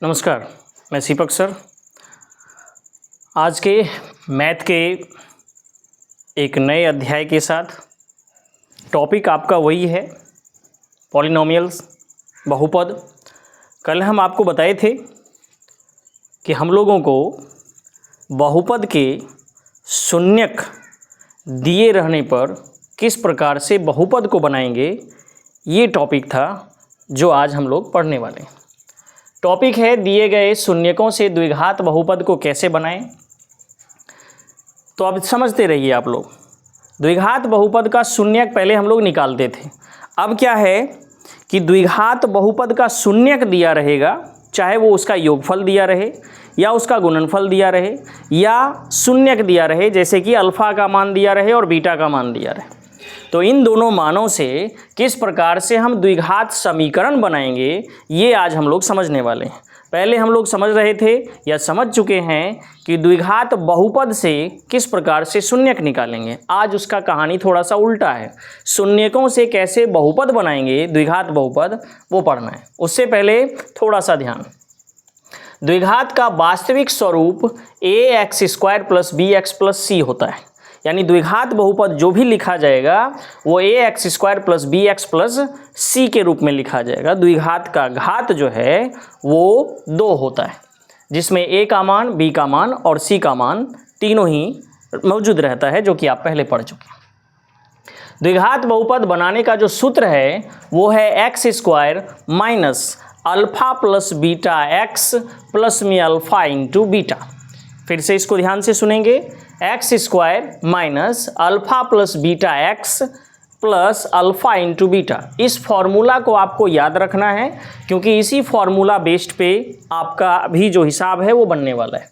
नमस्कार, मैं दीपक सर। आज के मैथ के एक नए अध्याय के साथ टॉपिक आपका वही है पॉलिनोमियल्स, बहुपद। कल हम आपको बताए थे कि हम लोगों को बहुपद के शून्यक दिए रहने पर किस प्रकार से बहुपद को बनाएंगे, ये टॉपिक था जो आज हम लोग पढ़ने वाले हैं। टॉपिक है दिए गए शून्यकों से द्विघात बहुपद को कैसे बनाएं। तो अब समझते रहिए आप लोग। द्विघात बहुपद का शून्यक पहले हम लोग निकालते थे। अब क्या है कि द्विघात बहुपद का शून्यक दिया रहेगा, चाहे वो उसका योगफल दिया रहे या उसका गुणनफल दिया रहे या शून्यक दिया रहे, जैसे कि अल्फ़ा का मान दिया रहे और बीटा का मान दिया रहे। तो इन दोनों मानों से किस प्रकार से हम द्विघात समीकरण बनाएंगे, ये आज हम लोग समझने वाले हैं। पहले हम लोग समझ रहे थे या समझ चुके हैं कि द्विघात बहुपद से किस प्रकार से शून्यक निकालेंगे। आज उसका कहानी थोड़ा सा उल्टा है। शून्यकों से कैसे बहुपद बनाएंगे, द्विघात बहुपद, वो पढ़ना है। उससे पहले थोड़ा सा ध्यान। द्विघात का वास्तविक स्वरूप ax² + bx + c होता है। यानी द्विघात बहुपद जो भी लिखा जाएगा वो ax² + bx + c के रूप में लिखा जाएगा। द्विघात का घात जो है वो 2 होता है, जिसमें a का मान, b का मान और c का मान तीनों ही मौजूद रहता है, जो कि आप पहले पढ़ चुके हैं। द्विघात बहुपद बनाने का जो सूत्र है वो है x² - अल्फ़ा + बीटा x + में अल्फ़ा × बीटा। फिर से इसको ध्यान से सुनेंगे। x² - alpha + beta x + alpha × beta. इस फॉर्मूला को आपको याद रखना है, क्योंकि इसी फॉर्मूला बेस्ड पे आपका भी जो हिसाब है वो बनने वाला है।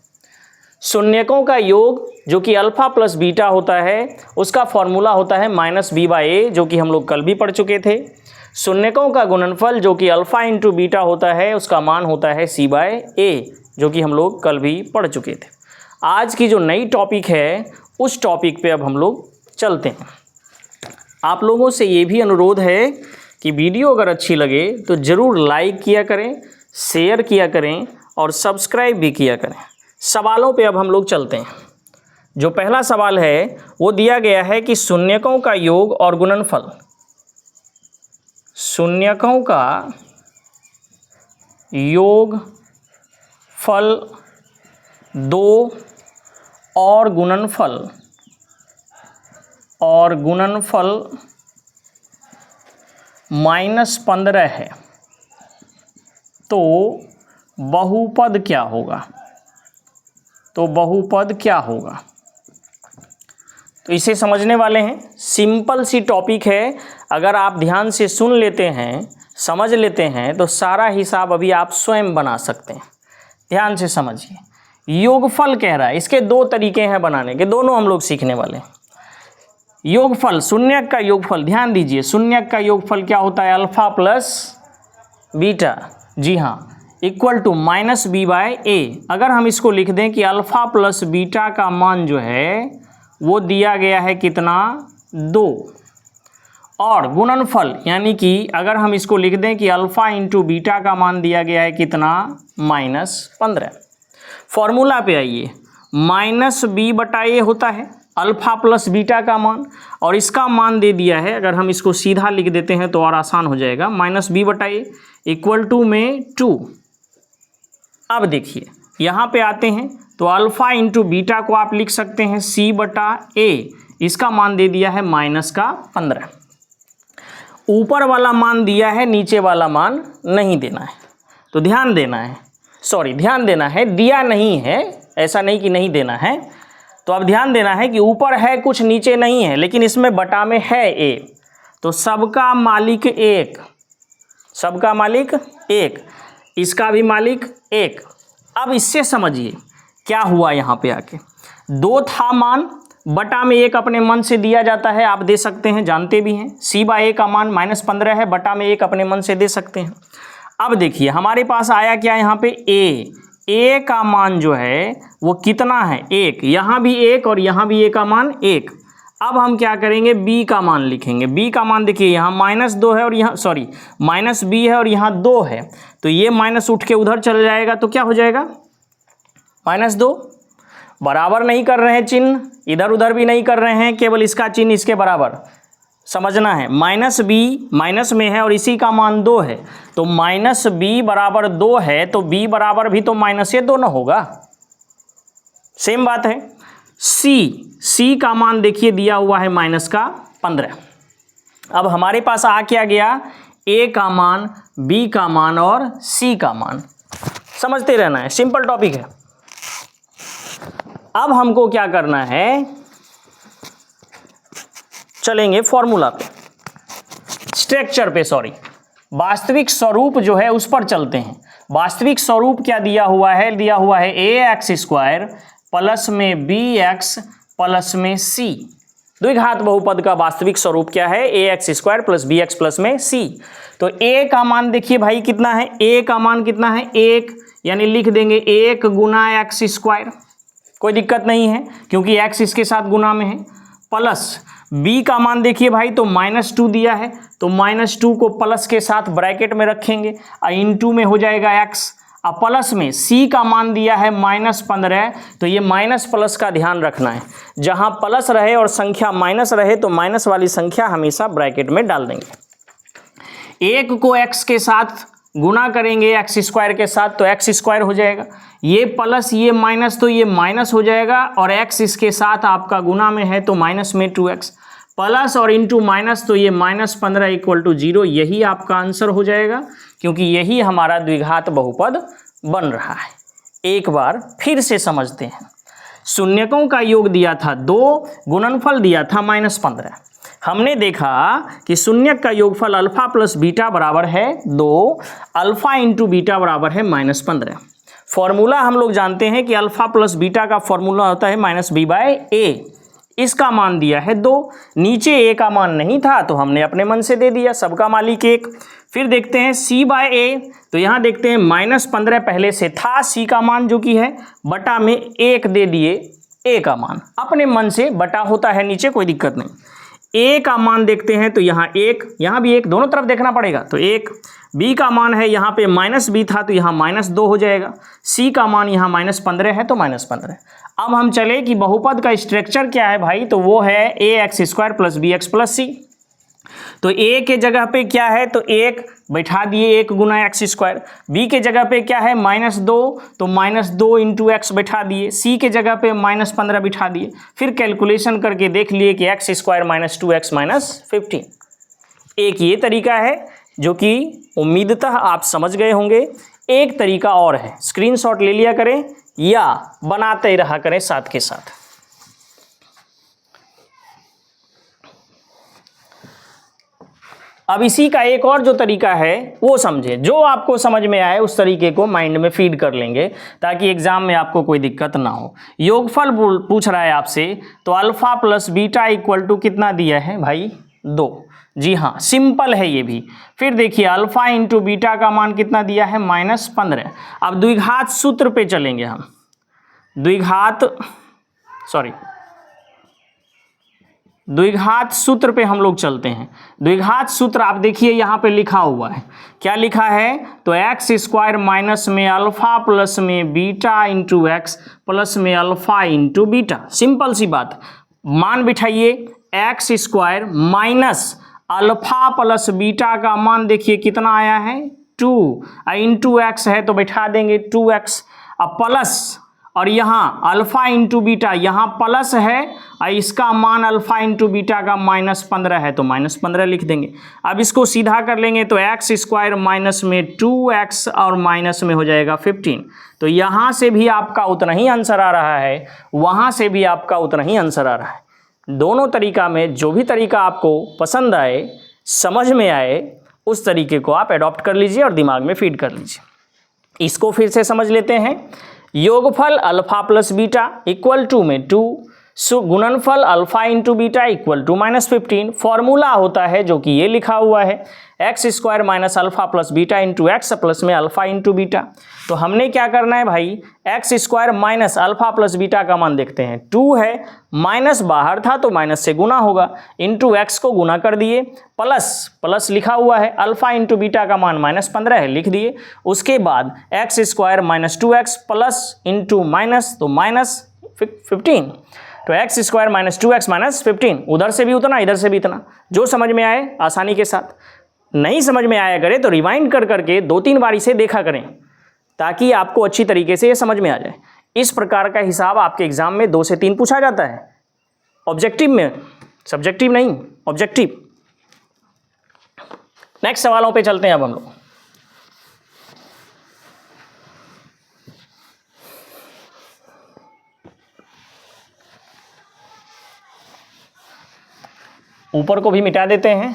शून्यकों का योग जो कि अल्फ़ा + बीटा होता है, उसका फॉर्मूला होता है -b/a, जो कि हम लोग कल भी पढ़ चुके थे। शून्यकों का गुणनफल जो कि अल्फ़ा × बीटा होता है, उसका मान होता है c/a, जो कि हम लोग कल भी पढ़ चुके थे। आज की जो नई टॉपिक है उस टॉपिक पे अब हम लोग चलते हैं। आप लोगों से ये भी अनुरोध है कि वीडियो अगर अच्छी लगे तो ज़रूर लाइक किया करें, शेयर किया करें और सब्सक्राइब भी किया करें। सवालों पे अब हम लोग चलते हैं। जो पहला सवाल है वो दिया गया है कि शून्यकों का योग और गुणनफल, शून्यकों का योग फल 2 और गुणनफल -15 है, तो बहुपद क्या होगा? तो इसे समझने वाले हैं। सिंपल सी टॉपिक है। अगर आप ध्यान से सुन लेते हैं, समझ लेते हैं, तो सारा हिसाब अभी आप स्वयं बना सकते हैं। ध्यान से समझिए। योगफल कह रहा है, इसके 2 तरीके हैं बनाने के, दोनों हम लोग सीखने वाले हैं। योगफल, शून्यक का योगफल, ध्यान दीजिए। शून्यक का योगफल क्या होता है? अल्फ़ा + बीटा, जी हाँ, = -b/a। अगर हम इसको लिख दें कि अल्फ़ा + बीटा का मान जो है वो दिया गया है कितना? 2। और गुणनफल यानी कि अगर हम इसको लिख दें कि अल्फ़ा × बीटा का मान दिया गया है कितना? -15। फॉर्मूला पे आइए। -b/a होता है अल्फ़ा + बीटा का मान, और इसका मान दे दिया है। अगर हम इसको सीधा लिख देते हैं तो और आसान हो जाएगा। -b/a = 2। अब देखिए यहाँ पे आते हैं तो अल्फ़ा × बीटा को आप लिख सकते हैं c/a। इसका मान दे दिया है -15। ऊपर वाला मान दिया है, नीचे वाला मान नहीं देना है। तो ध्यान देना है, दिया नहीं है, ऐसा नहीं कि नहीं देना है। तो अब ध्यान देना है कि ऊपर है कुछ, नीचे नहीं है, लेकिन इसमें बटा में है a, तो सबका मालिक 1, इसका भी मालिक 1। अब इससे समझिए क्या हुआ यहाँ पे आके। 2 था मान, बटा में 1 अपने मन से दिया जाता है, आप दे सकते हैं, जानते भी हैं। c/a का मान -15 है, बटा में 1 अपने मन से दे सकते हैं। अब देखिए हमारे पास आया क्या यहाँ पे? a का मान जो है वो कितना है? 1। यहाँ भी 1 और यहाँ भी a का मान 1। अब हम क्या करेंगे, b का मान लिखेंगे। b का मान देखिए यहाँ -2 है और यहाँ सॉरी -b है और यहाँ 2 है, तो ये माइनस उठ के उधर चल जाएगा, तो क्या हो जाएगा -2। बराबर नहीं कर रहे हैं चिन्ह, इधर उधर भी नहीं कर रहे हैं, केवल इसका चिन्ह इसके बराबर समझना है। -b माइनस में है और इसी का मान 2 है, तो -b बराबर 2 है, तो b बराबर भी तो -2 न होगा। सेम बात है। c का मान देखिए दिया हुआ है -15। अब हमारे पास आ क्या गया, a का मान, b का मान और c का मान। समझते रहना है, सिंपल टॉपिक है। अब हमको क्या करना है, चलेंगे फॉर्मूला पे, स्ट्रक्चर पे, सॉरी वास्तविक स्वरूप जो है उस पर चलते हैं। वास्तविक स्वरूप क्या दिया हुआ है, दिया हुआ है ax² प्लस में bx प्लस में c। द्विघात बहुपद का वास्तविक स्वरूप क्या है, ax² प्लस bx प्लस में c। तो a का मान देखिए भाई कितना है, a का मान कितना है 1, यानी लिख देंगे 1 गुना x², कोई दिक्कत नहीं है क्योंकि x इसके साथ गुना में है। प्लस b का मान देखिए भाई तो -2 दिया है, तो -2 को प्लस के साथ ब्रैकेट में रखेंगे, इंटू में हो जाएगा x। अब प्लस में c का मान दिया है -15, तो ये माइनस प्लस का ध्यान रखना है, जहां प्लस रहे और संख्या माइनस रहे तो माइनस वाली संख्या हमेशा ब्रैकेट में डाल देंगे। 1 को x के साथ गुना करेंगे x² के साथ तो x² हो जाएगा, ये प्लस ये माइनस तो ये माइनस हो जाएगा, और x इसके साथ आपका गुना में है तो माइनस में 2x, प्लस और इंटू माइनस तो ये -15 = 0। यही आपका आंसर हो जाएगा, क्योंकि यही हमारा द्विघात बहुपद बन रहा है। एक बार फिर से समझते हैं। शून्यकों का योग दिया था 2, गुणनफल दिया था -15। हमने देखा कि शून्यक का योगफल अल्फा प्लस बीटा बराबर है 2, अल्फा इंटू बीटा बराबर है -15। फॉर्मूला हम लोग जानते हैं कि अल्फा प्लस बीटा का फॉर्मूला होता है -b/a। इसका मान दिया है 2, नीचे a का मान नहीं था तो हमने अपने मन से दे दिया, सबका मालिक 1। फिर देखते हैं c/a, तो यहाँ देखते हैं -15 पहले से था, c का मान जो कि है बटा में 1 दे दिए, a का मान अपने मन से बटा होता है नीचे, कोई दिक्कत नहीं। a का मान देखते हैं तो यहाँ 1, यहाँ भी 1, दोनों तरफ देखना पड़ेगा, तो 1। b का मान है यहाँ पे -b था तो यहाँ -2 हो जाएगा, c का मान यहाँ -15 है तो -15। अब हम चले कि बहुपद का स्ट्रक्चर क्या है भाई, तो वो है ax² plus bx plus c। तो a के जगह पे क्या है, तो 1 बैठा दिए 1 गुना x², b के जगह पे क्या है -2, तो -2 इंटू x बैठा दिए, c के जगह पे -15 बिठा दिए, फिर कैलकुलेशन करके देख लिए कि x² - 2x - 15। एक ये तरीका है जो कि उम्मीदतः आप समझ गए होंगे। एक तरीका और है, स्क्रीनशॉट ले लिया करें या बनाते रहा करें साथ के साथ। अब इसी का एक और जो तरीका है वो समझे, जो आपको समझ में आए उस तरीके को माइंड में फीड कर लेंगे ताकि एग्जाम में आपको कोई दिक्कत ना हो। योगफल पूछ रहा है आपसे, तो alpha plus beta equal to कितना दिया है भाई 2। जी हाँ, सिंपल है ये भी। फिर देखिए अल्फा इंटू बीटा का मान कितना दिया है -15। अब द्विघात सूत्र पे चलेंगे हम, द्विघात सूत्र पे हम लोग चलते हैं। द्विघात सूत्र आप देखिए यहाँ पे लिखा हुआ है, क्या लिखा है, तो x² माइनस में अल्फा प्लस में बीटा इंटू एक्स प्लस में अल्फा इंटू बीटा। सिंपल सी बात, मान बिठाइए x² minus alpha plus beta का मान देखिए कितना आया है 2, इंटू एक्स है तो बैठा देंगे 2x। अब प्लस और यहाँ अल्फा इंटू बीटा, यहाँ प्लस है और इसका मान अल्फा इंटू बीटा का -15 है तो -15 लिख देंगे। अब इसको सीधा कर लेंगे तो x² माइनस में 2x और माइनस में हो जाएगा 15। तो यहाँ से भी आपका उतना ही आंसर आ रहा है, वहाँ से भी आपका उतना ही आंसर आ रहा है। दोनों तरीका में जो भी तरीका आपको पसंद आए, समझ में आए, उस तरीके को आप एडॉप्ट कर लीजिए और दिमाग में फीड कर लीजिए। इसको फिर से समझ लेते हैं। योगफल alpha plus beta equal to में 2, गुणनफल alpha into beta equal to -15। Formula होता है जो कि ये लिखा हुआ है x square minus alpha plus beta into x plus में अल्फा इंटू बीटा। तो हमने क्या करना है भाई, x square minus alpha plus beta का मान देखते हैं, 2 है, माइनस बाहर था तो माइनस से गुना होगा, इंटू एक्स को गुना कर दिए, प्लस प्लस लिखा हुआ है, अल्फा इंटू बीटा का मान -15 है, लिख दिए। उसके बाद x square minus 2x plus into minus तो -15, तो x square minus 2x minus 15, उधर से भी उतना इधर से भी इतना, जो समझ में आए आसानी के साथ, नहीं समझ में आया करे तो रिवाइंड कर करके 2-3 बार इसे देखा करें ताकि आपको अच्छी तरीके से ये समझ में आ जाए। इस प्रकार का हिसाब आपके एग्जाम में 2 से 3 पूछा जाता है, ऑब्जेक्टिव में, सब्जेक्टिव नहीं, ऑब्जेक्टिव। नेक्स्ट सवालों पे चलते हैं अब हम लोग। ऊपर को भी मिटा देते हैं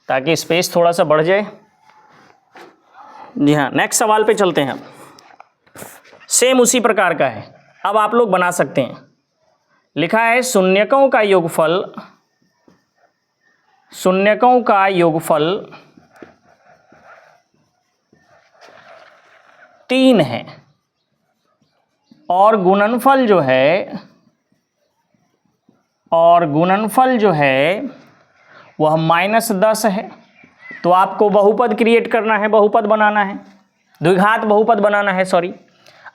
ताकि स्पेस थोड़ा सा बढ़ जाए। जी हाँ, नेक्स्ट सवाल पे चलते हैं। सेम उसी प्रकार का है, अब आप लोग बना सकते हैं। लिखा है शून्यकों का योगफल 3 है और गुणनफल जो है वह -10 है। तो आपको बहुपद क्रिएट करना है, बहुपद बनाना है, द्विघात बहुपद बनाना है, सॉरी।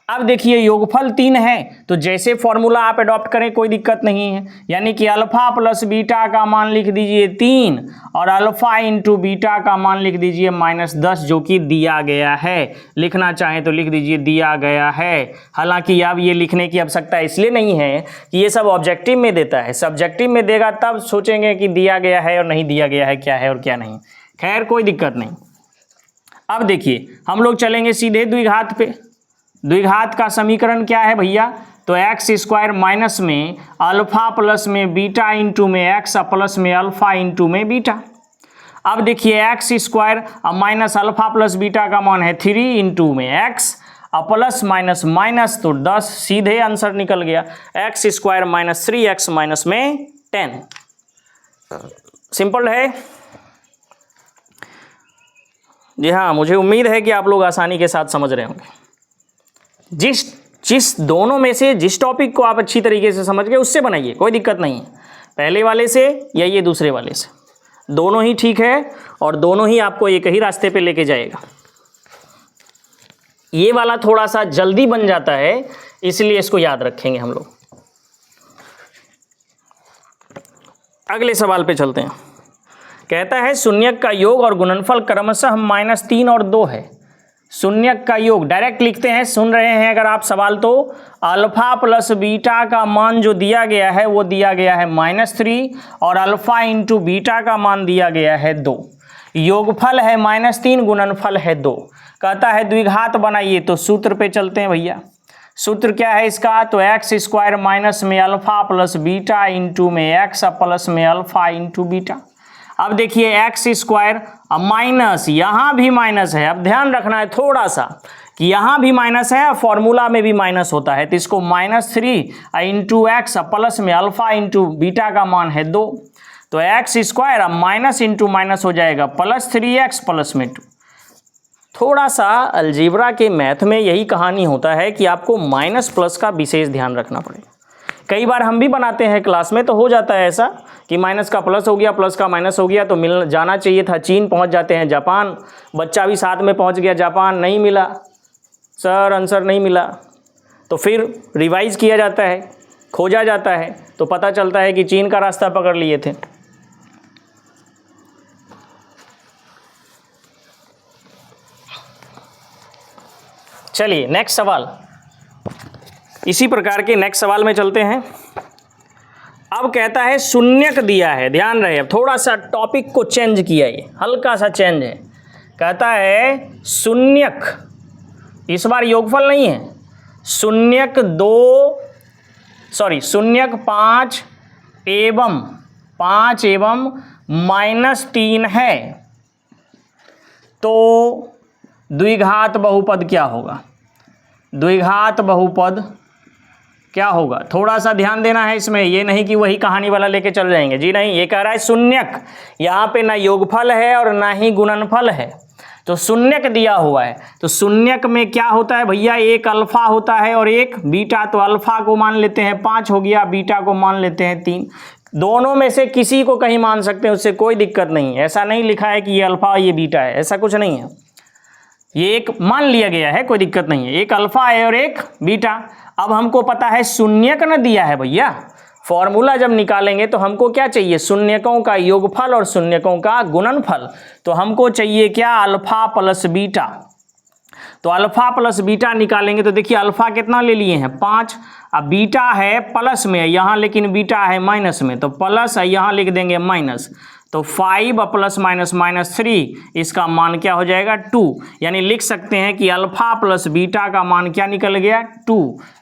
अब देखिए योगफल 3 है तो जैसे फॉर्मूला आप अडॉप्ट करें कोई दिक्कत नहीं है, यानी कि अल्फा प्लस बीटा का मान लिख दीजिए 3 और अल्फा इंटू बीटा का मान लिख दीजिए -10, जो कि दिया गया है। लिखना चाहें तो लिख दीजिए दिया गया है। हालांकि अब ये लिखने की आवश्यकता इसलिए नहीं है कि ये सब ऑब्जेक्टिव में देता है, सब्जेक्टिव में देगा तब सोचेंगे कि दिया गया है और नहीं दिया गया है, क्या है और क्या नहीं। खैर कोई दिक्कत नहीं। अब देखिए हम लोग चलेंगे सीधे द्विघात पे। द्विघात का समीकरण क्या है भैया, तो एक्स स्क्वायर माइनस में अल्फा प्लस में बीटा इंटू में एक्स प्लस में अल्फा इंटू में बीटा। अब देखिए x square minus alpha plus beta का मान है 3 इंटू में एक्स प्लस माइनस माइनस तो 10, सीधे आंसर निकल गया x square minus 3x minus में 10। सिंपल है। जी हाँ, मुझे उम्मीद है कि आप लोग आसानी के साथ समझ रहे होंगे। जिस दोनों में से जिस टॉपिक को आप अच्छी तरीके से समझ गए उससे बनाइए, कोई दिक्कत नहीं है, पहले वाले से या ये दूसरे वाले से, दोनों ही ठीक है और दोनों ही आपको एक ही रास्ते पे लेके जाएगा। ये वाला थोड़ा सा जल्दी बन जाता है इसलिए इसको याद रखेंगे हम लोग। अगले सवाल पे चलते हैं। कहता है शून्यक का योग और गुणनफल क्रमशः -3 और 2 है। शून्यक का योग डायरेक्ट लिखते हैं, सुन रहे हैं अगर आप सवाल तो अल्फा प्लस बीटा का मान जो दिया गया है वो दिया गया है -3 और अल्फा इंटू बीटा का मान दिया गया है 2। योगफल है -3, गुणनफल है 2। कहता है द्विघात बनाइए, तो सूत्र पे चलते हैं भैया। सूत्र क्या है इसका, तो एक्स स्क्वायर माइनस में अल्फा प्लस बीटा इंटू में एक्स प्लस में अल्फा इंटू बीटा। अब देखिए एक्स स्क्वायर माइनस, यहाँ भी माइनस है, अब ध्यान रखना है थोड़ा सा कि यहाँ भी माइनस है, फॉर्मूला में भी माइनस होता है, तो इसको -3 इंटू एक्स प्लस में अल्फा इंटू बीटा का मान है 2, तो x square minus into minus हो जाएगा +3x प्लस में 2। थोड़ा सा अलजेब्रा के मैथ में यही कहानी होता है कि आपको माइनस प्लस का विशेष ध्यान रखना पड़ेगा। कई बार हम भी बनाते हैं क्लास में, तो हो जाता है ऐसा कि माइनस का प्लस हो गया, प्लस का माइनस हो गया, तो मिल जाना चाहिए था, चीन पहुंच जाते हैं जापान, बच्चा भी साथ में पहुंच गया जापान, नहीं मिला सर, आंसर नहीं मिला, तो फिर रिवाइज किया जाता है, खोजा जाता है, तो पता चलता है कि चीन का रास्ता पकड़ लिए थे। चलिए नेक्स्ट सवाल, इसी प्रकार के नेक्स्ट सवाल में चलते हैं। अब कहता है शून्यक दिया है, ध्यान रहे, अब थोड़ा सा टॉपिक को चेंज किया, ये हल्का सा चेंज है। कहता है शून्यक, इस बार योगफल नहीं है, शून्यक 5 एवं -3 है, तो द्विघात बहुपद क्या होगा? द्विघात बहुपद क्या होगा, थोड़ा सा ध्यान देना है इसमें, ये नहीं कि वही कहानी वाला लेके चल जाएंगे जी, नहीं। ये कह रहा है शून्यक, यहाँ पे ना योगफल है और ना ही गुणनफल है, तो शून्यक दिया हुआ है। तो शून्यक में क्या होता है भैया, एक अल्फा होता है और एक बीटा। तो अल्फा को मान लेते हैं 5 हो गया, बीटा को मान लेते हैं 3। दोनों में से किसी को कहीं मान सकते हैं, उससे कोई दिक्कत नहीं है। ऐसा नहीं लिखा है कि ये अल्फा ये बीटा है, ऐसा कुछ नहीं है। ये एक मान लिया गया है, कोई दिक्कत नहीं है। एक अल्फा है और एक बीटा। अब हमको पता है शून्यक न दिया है भैया, फॉर्मूला जब निकालेंगे तो हमको क्या चाहिए, शून्यकों का योगफल और शून्यकों का गुणनफल। तो हमको चाहिए क्या, अल्फा प्लस बीटा। तो अल्फा प्लस बीटा निकालेंगे तो देखिए अल्फा कितना ले लिए हैं 5, अब बीटा है प्लस में यहाँ, लेकिन बीटा है माइनस में, तो प्लस यहाँ लिख देंगे माइनस। तो 5 प्लस माइनस माइनस 3, इसका मान क्या हो जाएगा 2। यानी लिख सकते हैं कि अल्फा प्लस बीटा का मान क्या निकल गया 2।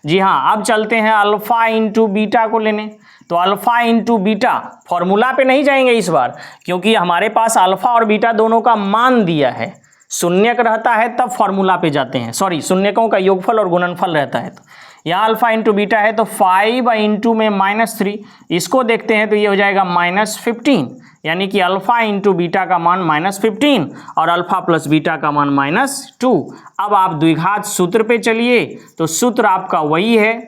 जी हाँ, अब चलते हैं अल्फा इंटू बीटा को लेने। तो अल्फा इंटू बीटा, फॉर्मूला पे नहीं जाएंगे इस बार, क्योंकि हमारे पास अल्फा और बीटा दोनों का मान दिया है। शून्यक रहता है तब फॉर्मूला पे जाते हैं, सॉरी शून्यकों का योगफल और गुणनफल रहता है। तो यहाँ अल्फा इंटू बीटा है तो 5 इंटू में -3, इसको देखते हैं तो ये हो जाएगा -15, यानी कि अल्फा इंटू बीटा का मान -15 और अल्फा प्लस बीटा का मान -2। अब आप द्विघात सूत्र पे चलिए, तो सूत्र आपका वही है,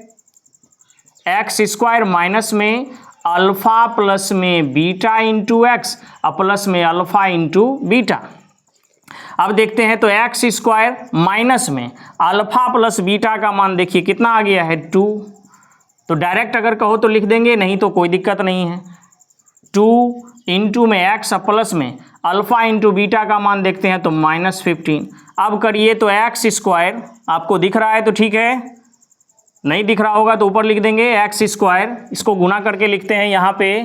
x² माइनस में अल्फा प्लस में बीटा इंटू एक्स और प्लस में अल्फा इंटू बीटा। अब देखते हैं तो x² माइनस में अल्फा प्लस बीटा का मान देखिए कितना आ गया है 2। तो डायरेक्ट अगर कहो तो लिख देंगे, नहीं तो कोई दिक्कत नहीं है। 2 इंटू में x प्लस में अल्फा इंटू बीटा का मान देखते हैं तो -15। अब करिए तो x² आपको दिख रहा है तो ठीक है, नहीं दिख रहा होगा तो ऊपर लिख देंगे x², इसको गुना करके लिखते हैं यहाँ पे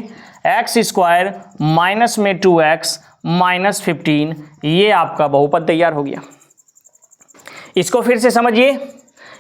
x² माइनस में 2x -15, ये आपका बहुपद तैयार हो गया। इसको फिर से समझिए,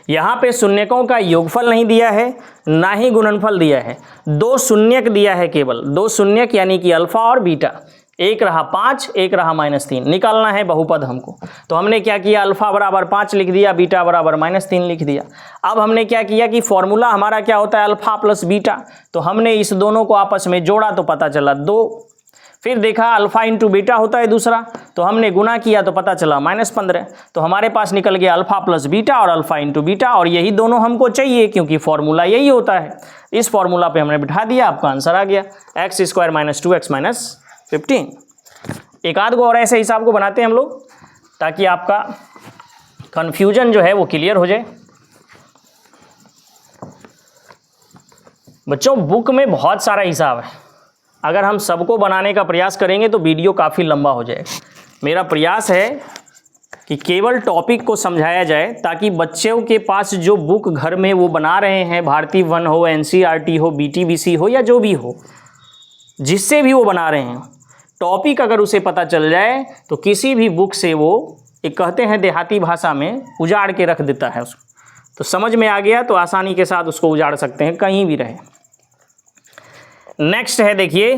यहाँ पे शून्यकों का योगफल नहीं दिया है, ना ही गुणनफल दिया है, 2 शून्यक दिया है, केवल 2 शून्यक, यानी कि अल्फा और बीटा। एक रहा 5, एक रहा -3, निकालना है बहुपद हमको। तो हमने क्या किया, अल्फा बराबर 5 लिख दिया, बीटा बराबर -3 लिख दिया। अब हमने क्या किया कि फॉर्मूला हमारा क्या होता है, अल्फा प्लस बीटा। तो हमने इस दोनों को आपस में जोड़ा तो पता चला 2। फिर देखा अल्फा इंटू बीटा होता है दूसरा, तो हमने गुना किया तो पता चला -15। तो हमारे पास निकल गया अल्फा प्लस बीटा और अल्फा इंटू बीटा, और यही दोनों हमको चाहिए क्योंकि फॉर्मूला यही होता है। इस फॉर्मूला पे हमने बिठा दिया, आपका आंसर आ गया x² माइनस 2x माइनस 15। एक आध को और ऐसे हिसाब को बनाते हैं हम लोग, ताकि आपका कन्फ्यूजन जो है वो क्लियर हो जाए। बच्चों बुक में बहुत सारा हिसाब है, अगर हम सबको बनाने का प्रयास करेंगे तो वीडियो काफ़ी लंबा हो जाएगा। मेरा प्रयास है कि केवल टॉपिक को समझाया जाए, ताकि बच्चों के पास जो बुक घर में वो बना रहे हैं, भारती वन हो, NCERT हो, BTBC हो या जो भी हो, जिससे भी वो बना रहे हैं, टॉपिक अगर उसे पता चल जाए तो किसी भी बुक से वो, एक कहते हैं देहाती भाषा में, उजाड़ के रख देता है उसको। तो समझ में आ गया तो आसानी के साथ उसको उजाड़ सकते हैं, कहीं भी रहे। नेक्स्ट है देखिए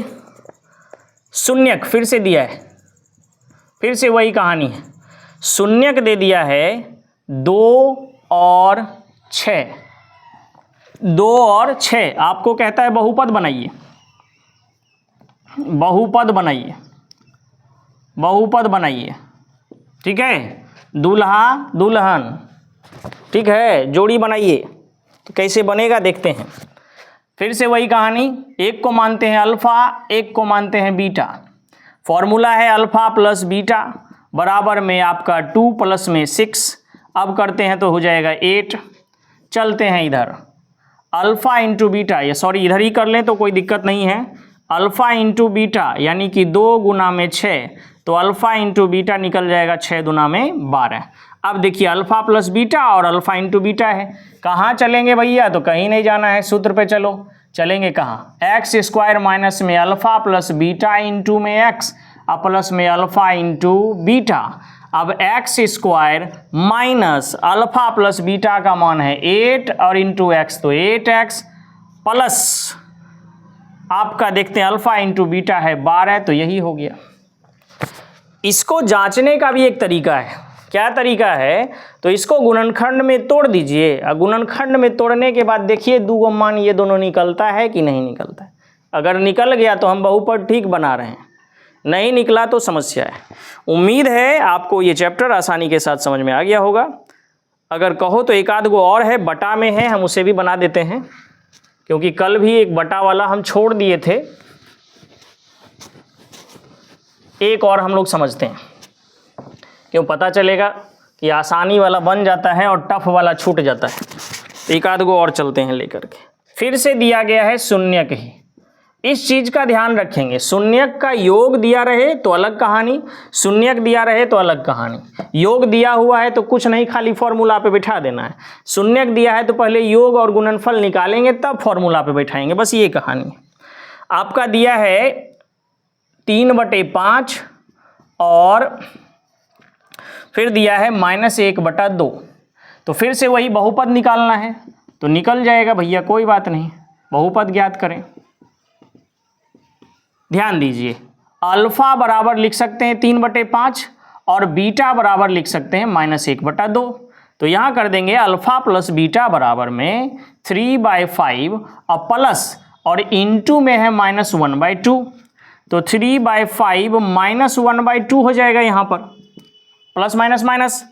शून्यक, फिर से दिया है, फिर से वही कहानी है। शून्यक दे दिया है 2 और 6, 2 और 6। आपको कहता है बहुपद बनाइए, बहुपद बनाइए, बहुपद बनाइए, ठीक है, दूल्हा दुल्हन, ठीक है, जोड़ी बनाइए। तो कैसे बनेगा देखते हैं। फिर से वही कहानी, एक को मानते हैं अल्फा, एक को मानते हैं बीटा। फॉर्मूला है अल्फा प्लस बीटा बराबर में आपका 2 प्लस में 6। अब करते हैं तो हो जाएगा 8। चलते हैं इधर, अल्फा इंटू बीटा, ये सॉरी इधर ही कर लें तो कोई दिक्कत नहीं है। अल्फा इंटू बीटा यानी कि 2 गुना में 6, तो अल्फा इंटू बीटा निकल जाएगा 6 दुना में 12। अब देखिए अल्फा प्लस बीटा और अल्फा इंटू बीटा है, कहाँ चलेंगे भैया, तो कहीं नहीं जाना है, सूत्र पे चलो। चलेंगे कहाँ, x² माइनस में अल्फा प्लस बीटा इंटू में x और प्लस में अल्फा इंटू बीटा। अब x² minus alpha plus beta का मान है 8 और इंटू x, तो 8x प्लस आपका देखते हैं अल्फा इंटू बीटा है 12, तो यही हो गया। इसको जांचने का भी एक तरीका है, क्या तरीका है, तो इसको गुणनखंड में तोड़ दीजिए और गुणनखंड में तोड़ने के बाद देखिए दो मान ये दोनों निकलता है कि नहीं निकलता है। अगर निकल गया तो हम बहुपद ठीक बना रहे हैं, नहीं निकला तो समस्या है। उम्मीद है आपको ये चैप्टर आसानी के साथ समझ में आ गया होगा। अगर कहो तो एक आध गो और है, बटा में है, हम उसे भी बना देते हैं, क्योंकि कल भी एक बटा वाला हम छोड़ दिए थे। एक और हम लोग समझते हैं, क्यों पता चलेगा कि आसानी वाला बन जाता है और टफ वाला छूट जाता है। एक आध गो और चलते हैं लेकर के। फिर से दिया गया है शून्यक ही, इस चीज का ध्यान रखेंगे। शून्यक का योग दिया रहे तो अलग कहानी, शून्यक दिया रहे तो अलग कहानी। योग दिया हुआ है तो कुछ नहीं, खाली फॉर्मूला पे बैठा देना है। शून्यक दिया है तो पहले योग और गुणनफल निकालेंगे तब फॉर्मूला पे बैठाएंगे, बस ये कहानी। आपका दिया है 3/5 और फिर दिया है -1/2। तो फिर से वही बहुपद निकालना है, तो निकल जाएगा भैया, कोई बात नहीं। बहुपद ज्ञात करें, ध्यान दीजिए। अल्फा बराबर लिख सकते हैं 3/5 और बीटा बराबर लिख सकते हैं -1/2। तो यहाँ कर देंगे अल्फा प्लस बीटा बराबर में 3/5 और प्लस और इंटू में है -1/2। तो 3/5 -1/2 हो जाएगा यहाँ पर, प्लस माइनस माइनस।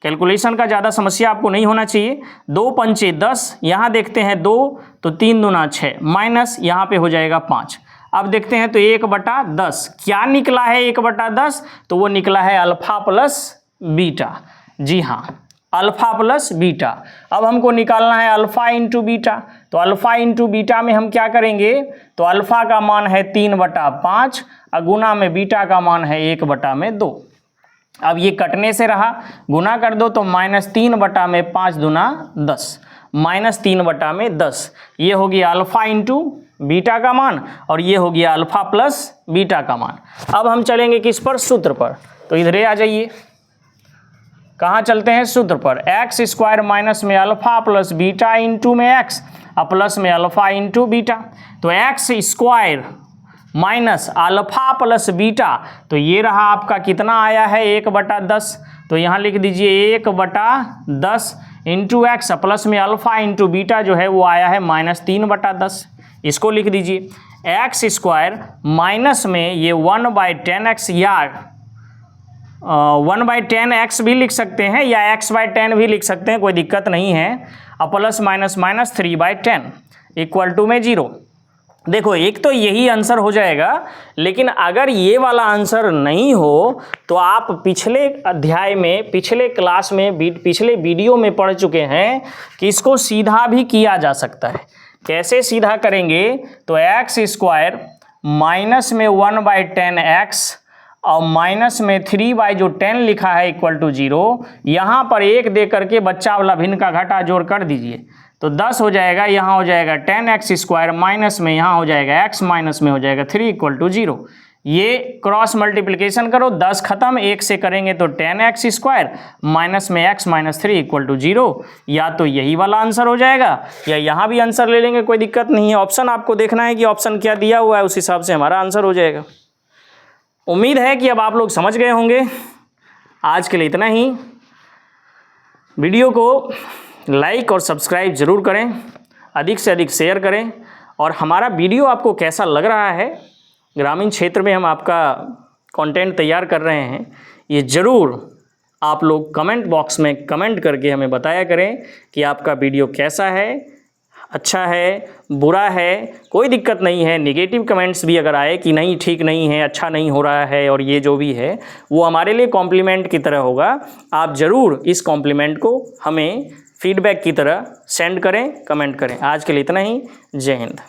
कैलकुलेशन का ज़्यादा समस्या आपको नहीं होना चाहिए। 2 पंचे 10, यहाँ देखते हैं 2 तो 3 दूना 6, माइनस यहाँ पे हो जाएगा 5। अब देखते हैं तो 1/10 क्या निकला है, 1/10 तो वो निकला है अल्फा प्लस बीटा। जी हाँ, अल्फा प्लस बीटा। अब हमको निकालना है अल्फा इंटू बीटा, तो अल्फा इंटू बीटा में हम क्या करेंगे, तो अल्फा का मान है 3/5 और गुना में बीटा का मान है 1/2। अब ये कटने से रहा, गुना कर दो तो -3/5 दूना 10, -3/10। ये हो गया अल्फा इंटू बीटा का मान और ये हो गया अल्फा प्लस बीटा का मान। अब हम चलेंगे किस पर, सूत्र पर। तो इधर आ जाइए, कहाँ चलते हैं, सूत्र पर। x² माइनस में अल्फा प्लस बीटा इंटू में x और प्लस में अल्फा इंटू बीटा। तो x² minus alpha plus beta, तो ये रहा आपका कितना आया है 1/10। तो यहाँ लिख दीजिए 1/10 इंटू एक्स प्लस में अल्फा इंटू बीटा जो है वो आया है -3/10। इसको लिख दीजिए x² माइनस में ये 1/10x या 1/10x भी लिख सकते हैं या x/10 भी लिख सकते हैं, कोई दिक्कत नहीं है। और plus minus minus 3/10 equal to में 0। देखो एक तो यही आंसर हो जाएगा, लेकिन अगर ये वाला आंसर नहीं हो तो आप पिछले अध्याय में, पिछले क्लास में, पिछले वीडियो में पढ़ चुके हैं कि इसको सीधा भी किया जा सकता है। कैसे सीधा करेंगे, तो x² माइनस में 1/10x और माइनस में 3/10 लिखा है इक्वल टू 0। यहाँ पर 1 दे करके बच्चा वाला भिन्न का घटा जोड़ कर दीजिए, तो 10 हो जाएगा, यहाँ हो जाएगा 10x² माइनस में यहाँ हो जाएगा x माइनस में हो जाएगा 3 इक्वल टू 0। ये क्रॉस मल्टीप्लिकेशन करो, 10 खत्म, 1 से करेंगे तो 10x² माइनस में x माइनस 3 इक्वल टू 0। या तो यही वाला आंसर हो जाएगा या यहाँ भी आंसर ले लेंगे, कोई दिक्कत नहीं है। ऑप्शन आपको देखना है कि ऑप्शन क्या दिया हुआ है, उस हिसाब से हमारा आंसर हो जाएगा। उम्मीद है कि अब आप लोग समझ गए होंगे। आज के लिए इतना ही। वीडियो को लाइक और सब्सक्राइब ज़रूर करें, अधिक से अधिक शेयर करें। और हमारा वीडियो आपको कैसा लग रहा है, ग्रामीण क्षेत्र में हम आपका कंटेंट तैयार कर रहे हैं, ये ज़रूर आप लोग कमेंट बॉक्स में कमेंट करके हमें बताया करें कि आपका वीडियो कैसा है, अच्छा है, बुरा है, कोई दिक्कत नहीं है। नेगेटिव कमेंट्स भी अगर आए कि नहीं ठीक नहीं है, अच्छा नहीं हो रहा है, और ये जो भी है वो हमारे लिए कॉम्प्लीमेंट की तरह होगा। आप ज़रूर इस कॉम्प्लीमेंट को हमें फीडबैक की तरह सेंड करें, कमेंट करें। आज के लिए इतना ही। जय हिंद।